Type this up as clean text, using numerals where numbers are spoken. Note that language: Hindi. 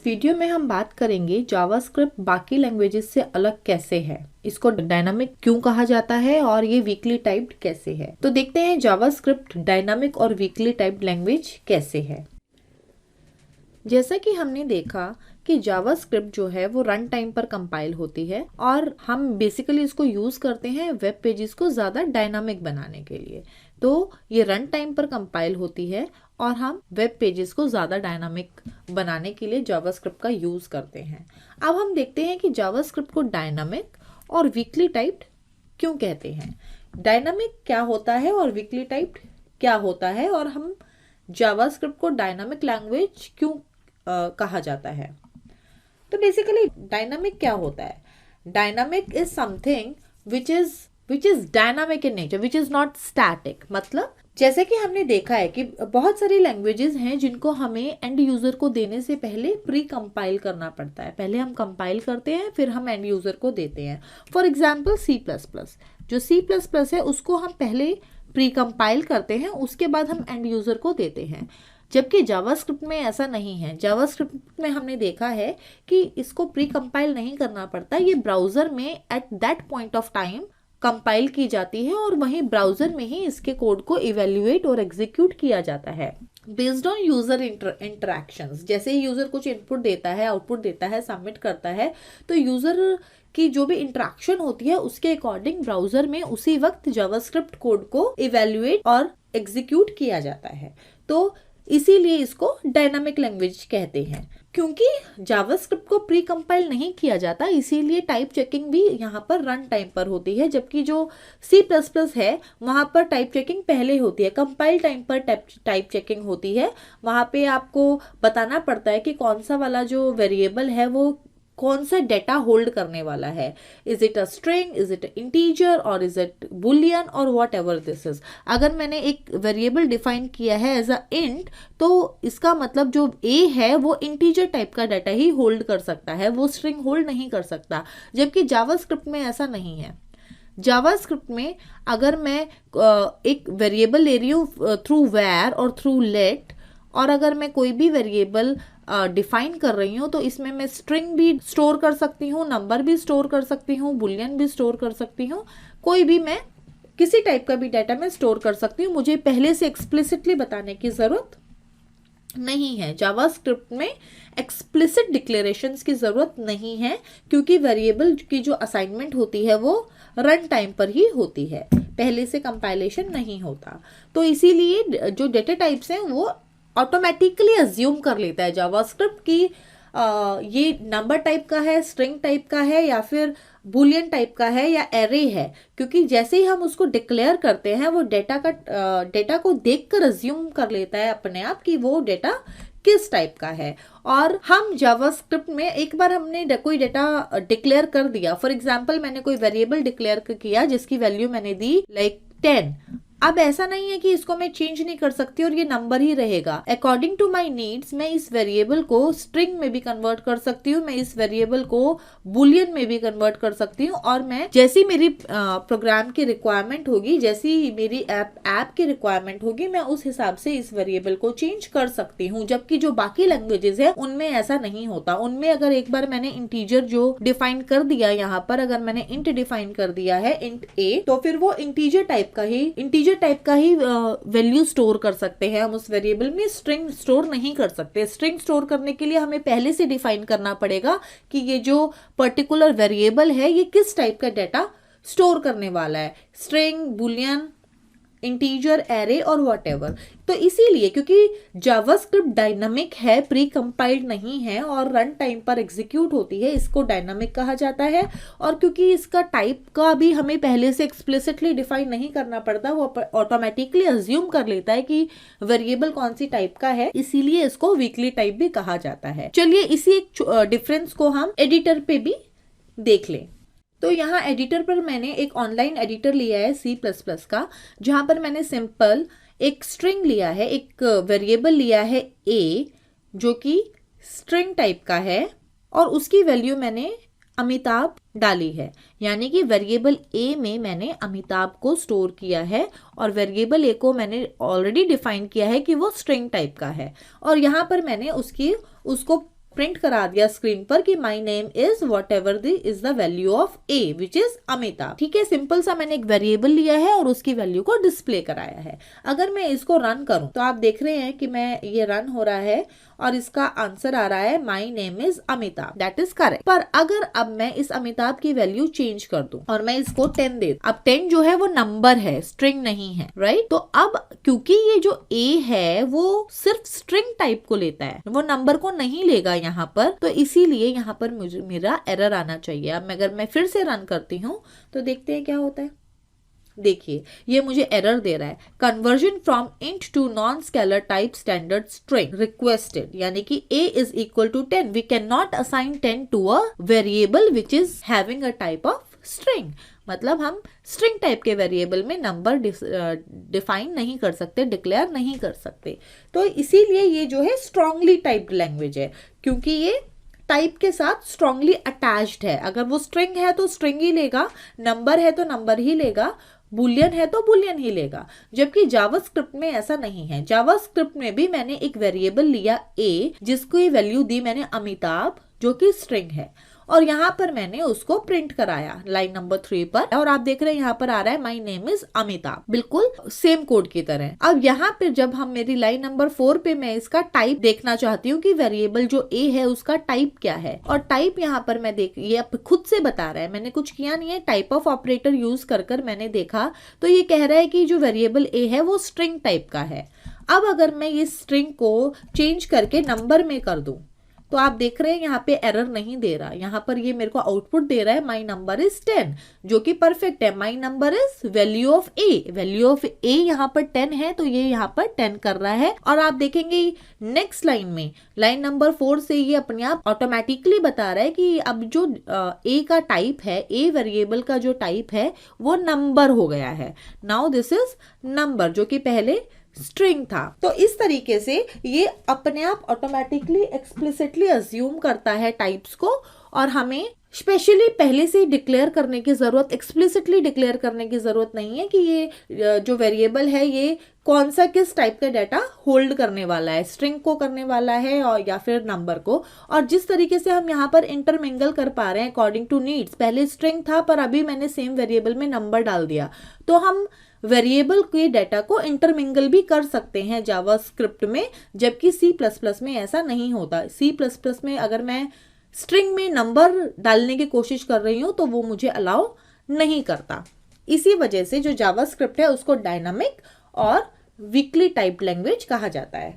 वीडियो में हम बात करेंगे जावास्क्रिप्ट बाकी लैंग्वेजेस से अलग कैसे है, इसको डायनामिक क्यों कहा जाता है और ये वीकली टाइप्ड कैसे है। तो देखते हैं जावास्क्रिप्ट डायनामिक और वीकली टाइप्ड लैंग्वेज कैसे है। जैसा कि हमने देखा कि जावास्क्रिप्ट जो है वो रन टाइम पर कंपाइल होती है और हम बेसिकली इसको यूज करते हैं वेब पेजेस को ज्यादा डायनामिक बनाने के लिए। तो ये रन टाइम पर कंपाइल होती है और हम वेब पेजेस को ज्यादा डायनामिक बनाने के लिए जावास्क्रिप्ट का यूज करते हैं। अब हम देखते हैं कि जावास्क्रिप्ट को डायनामिक और वीकली टाइप्ड क्यों कहते हैं, डायनामिक क्या होता है और वीकली टाइप्ड क्या होता है, और हम जावास्क्रिप्ट को डायनामिक लैंग्वेज क्यों कहा जाता है। तो बेसिकली डायनामिक क्या होता है, dynamic is something which is dynamic in nature, which is not static. मतलब जैसे कि हमने देखा है कि बहुत सारी लैंग्वेजेस हैं जिनको हमें एंड यूजर को देने से पहले प्री कंपाइल करना पड़ता है। पहले हम कंपाइल करते हैं फिर हम एंड यूजर को देते हैं। फॉर एग्जाम्पल C++, जो C++ है उसको हम पहले प्री कंपाइल करते हैं, उसके बाद हम एंड यूजर को देते हैं। जबकि जावास्क्रिप्ट में ऐसा नहीं है। जावास्क्रिप्ट में हमने देखा है कि इसको प्री कंपाइल नहीं करना पड़ता, ये ब्राउजर में at that point of time compile की जाती है और वहीं ब्राउजर में ही इसके कोड को इवेल्युएट और एग्जीक्यूट किया जाता है बेस्ड ऑन यूजर इंटरेक्शंस। जैसे ही यूजर कुछ इनपुट देता है, आउटपुट देता है, सबमिट करता है, तो यूजर की जो भी इंटरेक्शन होती है उसके अकॉर्डिंग ब्राउजर में उसी वक्त जावास्क्रिप्ट कोड को इवेल्युएट और एग्जीक्यूट किया जाता है। तो इसीलिए इसको डायनामिक लैंग्वेज कहते हैं। क्योंकि जावास्क्रिप्ट को प्री कंपाइल नहीं किया जाता, इसीलिए टाइप चेकिंग भी यहाँ पर रन टाइम पर होती है। जबकि जो C++ है वहां पर टाइप चेकिंग पहले होती है, कंपाइल टाइम पर टाइप चेकिंग होती है। वहां पे आपको बताना पड़ता है कि कौन सा वाला जो वेरिएबल है वो कौन सा डेटा होल्ड करने वाला है। Is it a string, is it integer और इज इट बुलियन और वॉट एवर दिस इज। अगर मैंने एक वेरिएबल डिफाइन किया है एज अ इंट, तो इसका मतलब जो a है वो इंटीजर टाइप का डाटा ही होल्ड कर सकता है, वो स्ट्रिंग होल्ड नहीं कर सकता। जबकि जावास्क्रिप्ट में ऐसा नहीं है। जावास्क्रिप्ट में अगर मैं एक वेरिएबल ले रही हूँ थ्रू where और थ्रू let, और अगर मैं कोई भी वेरिएबल डिफाइन कर रही हूँ तो इसमें मैं स्ट्रिंग भी स्टोर कर सकती हूँ, नंबर भी स्टोर कर सकती हूँ, बुलियन भी स्टोर कर सकती हूँ, कोई भी मैं किसी टाइप का भी डाटा मैं स्टोर कर सकती हूँ। मुझे पहले से एक्सप्लिसिटली बताने की जरूरत नहीं है। जावास्क्रिप्ट में एक्सप्लिसिट डिक्लेरेशंस की जरूरत नहीं है, क्योंकि वेरिएबल की जो असाइनमेंट होती है वो रन टाइम पर ही होती है, पहले से कंपाइलेशन नहीं होता। तो इसीलिए जो डेटा टाइप्स हैं वो ऑटोमेटिकली अज्यूम कर लेता है जावास्क्रिप्ट की ये नंबर टाइप का है, स्ट्रिंग टाइप का है, या फिर बुलियन टाइप का है, या एरे है। क्योंकि जैसे ही हम उसको डिक्लेयर करते हैं वो डेटा को देखकर अज्यूम कर लेता है अपने आप कि वो डेटा किस टाइप का है। और हम जावास्क्रिप्ट में एक बार हमने कोई डेटा डिक्लेयर कर दिया, फॉर एग्जांपल मैंने कोई वेरिएबल डिक्लेयर किया जिसकी वैल्यू मैंने दी लाइक 10। अब ऐसा नहीं है कि इसको मैं चेंज नहीं कर सकती और ये नंबर ही रहेगा। अकॉर्डिंग टू माई नीड्स मैं इस वेरिएबल को स्ट्रिंग में भी कन्वर्ट कर सकती हूँ, मैं इस वेरिएबल को बुलियन में भी कन्वर्ट कर सकती हूँ, और मैं जैसी मेरी प्रोग्राम की रिक्वायरमेंट होगी, जैसी मेरी ऐप की रिक्वायरमेंट होगी, मैं उस हिसाब से इस वेरिएबल को चेंज कर सकती हूँ। जबकि जो बाकी लैंग्वेजेस है उनमें ऐसा नहीं होता। उनमें अगर एक बार मैंने इंटीजर जो डिफाइन कर दिया, यहाँ पर अगर मैंने इंट डिफाइन कर दिया है इंट a, तो फिर वो इंटीजर टाइप का ही वैल्यू स्टोर कर सकते हैं हम उस वेरिएबल में। स्ट्रिंग स्टोर नहीं कर सकते। स्ट्रिंग स्टोर करने के लिए हमें पहले से डिफाइन करना पड़ेगा कि ये जो पर्टिकुलर वेरिएबल है ये किस टाइप का डाटा स्टोर करने वाला है, स्ट्रिंग, बुलियन, इंटीजर, एरे और व्हाटएवर। तो इसीलिए क्योंकि जावास्क्रिप्ट डायनामिक है, प्री कंपाइल्ड नहीं है और रन टाइम पर एग्जीक्यूट होती है, इसको डायनामिक कहा जाता है। और क्योंकि इसका टाइप का भी हमें पहले से एक्सप्लिसिटली डिफाइन नहीं करना पड़ता, वो ऑटोमेटिकली अज्यूम कर लेता है कि वेरिएबल कौन सी टाइप का है, इसीलिए इसको वीकली टाइप भी कहा जाता है। चलिए इसी एक डिफरेंस को हम एडिटर पे भी देख लें। तो यहाँ एडिटर पर मैंने एक ऑनलाइन एडिटर लिया है C++ का, जहां पर मैंने सिंपल एक स्ट्रिंग लिया है, एक वेरिएबल लिया है a जो कि स्ट्रिंग टाइप का है, और उसकी वैल्यू मैंने अमिताभ डाली है। यानी कि वेरिएबल a में मैंने अमिताभ को स्टोर किया है और वेरिएबल a को मैंने ऑलरेडी डिफाइन किया है कि वो स्ट्रिंग टाइप का है, और यहाँ पर मैंने उसको प्रिंट करा दिया स्क्रीन पर कि my name is what ever is the value of A which is Amitabh. ठीक है, सिंपल सा मैंने एक वेरिएबल लिया है और उसकी वैल्यू को डिस्प्ले कराया है। अगर मैं इसको रन करूं तो आप देख रहे हैं कि मैं ये रन हो रहा है और इसका आंसर आ रहा है my name is Amitabh, that is correct. पर अगर अब मैं इस अमिताभ की वैल्यू चेंज कर दूं और मैं इसको 10 दे, अब 10 जो है वो नंबर है, स्ट्रिंग नहीं है, राइट। तो अब क्योंकि ये जो ए है वो सिर्फ स्ट्रिंग टाइप को लेता है, वो नंबर को नहीं लेगा यहाँ पर, तो इसीलिए यहाँ पर मुझे मेरा एरर आना चाहिए। अब अगर मैं फिर से रन करती हूँ तो देखते हैं क्या होता है। देखिए ये मुझे एरर दे रहा है, conversion from int to non scalar type standard string requested, यानी कि a is equal to 10, we can not assign 10 to a variable which is having a type of string. मतलब हम स्ट्रिंग टाइप के वेरिएबल में नंबर डिफाइन नहीं कर सकते, डिक्लेयर नहीं कर सकते। तो इसीलिए ये जो है स्ट्रांगली टाइप्ड लैंग्वेज है, क्योंकि ये टाइप के साथ स्ट्रांगली अटैच्ड है। अगर वो स्ट्रिंग है तो स्ट्रिंग ही लेगा, नंबर है तो नंबर ही लेगा, बुलियन है तो बुलियन ही लेगा। जबकि जावास्क्रिप्ट में ऐसा नहीं है। जावास्क्रिप्ट में भी मैंने एक वेरिएबल लिया a, जिसको ये वैल्यू दी मैंने अमिताभ, जो कि स्ट्रिंग है, और यहाँ पर मैंने उसको प्रिंट कराया लाइन नंबर 3 पर, और आप देख रहे हैं यहाँ पर आ रहा है माई नेम इज अमिताभ, बिल्कुल सेम कोड की तरह। अब यहाँ पर जब हम मेरी लाइन नंबर 4 पे मैं इसका टाइप देखना चाहती हूँ कि वेरिएबल जो ए है उसका टाइप क्या है, और टाइप यहाँ पर मैं देख, ये अब खुद से बता रहा है, मैंने कुछ किया नहीं है, टाइप ऑफ ऑपरेटर यूज कर मैंने देखा तो ये कह रहा है कि जो वेरिएबल ए है वो स्ट्रिंग टाइप का है। अब अगर मैं ये स्ट्रिंग को चेंज करके नंबर में कर दूं तो आप देख रहे हैं यहाँ पे एरर नहीं दे रहा, यहाँ पर ये मेरे को आउटपुट दे रहा है माई नंबर इज 10, जो कि परफेक्ट है। My number is value of a, value of a यहाँ पर 10 है, तो ये यहाँ पर 10 कर रहा है। और आप देखेंगे नेक्स्ट लाइन में, लाइन नंबर 4 से ये अपने आप ऑटोमेटिकली बता रहा है कि अब जो ए का टाइप है, ए वेरिएबल का जो टाइप है वो नंबर हो गया है। नाउ दिस इज नंबर, जो कि पहले स्ट्रिंग था। तो इस तरीके से ये अपने आप ऑटोमेटिकली एक्सप्लिसिटली अज्यूम करता है टाइप्स को, और हमें स्पेशली पहले से डिक्लेयर करने की जरूरत, एक्सप्लिसिटली डिक्लेयर करने की जरूरत नहीं है कि ये जो वेरिएबल है ये कौन सा किस टाइप का डाटा होल्ड करने वाला है, स्ट्रिंग को करने वाला है और या फिर नंबर को। और जिस तरीके से हम यहाँ पर इंटरमिंगल कर पा रहे हैं अकॉर्डिंग टू नीड्स, पहले स्ट्रिंग था पर अभी मैंने सेम वेरिएबल में नंबर डाल दिया, तो हम वेरिएबल के डाटा को इंटरमिंगल भी कर सकते हैं जावास्क्रिप्ट में, जबकि C++ में ऐसा नहीं होता। C++ में अगर मैं स्ट्रिंग में नंबर डालने की कोशिश कर रही हूं तो वो मुझे अलाउ नहीं करता। इसी वजह से जो जावास्क्रिप्ट है उसको डायनामिक और वीकली टाइप्ड लैंग्वेज कहा जाता है।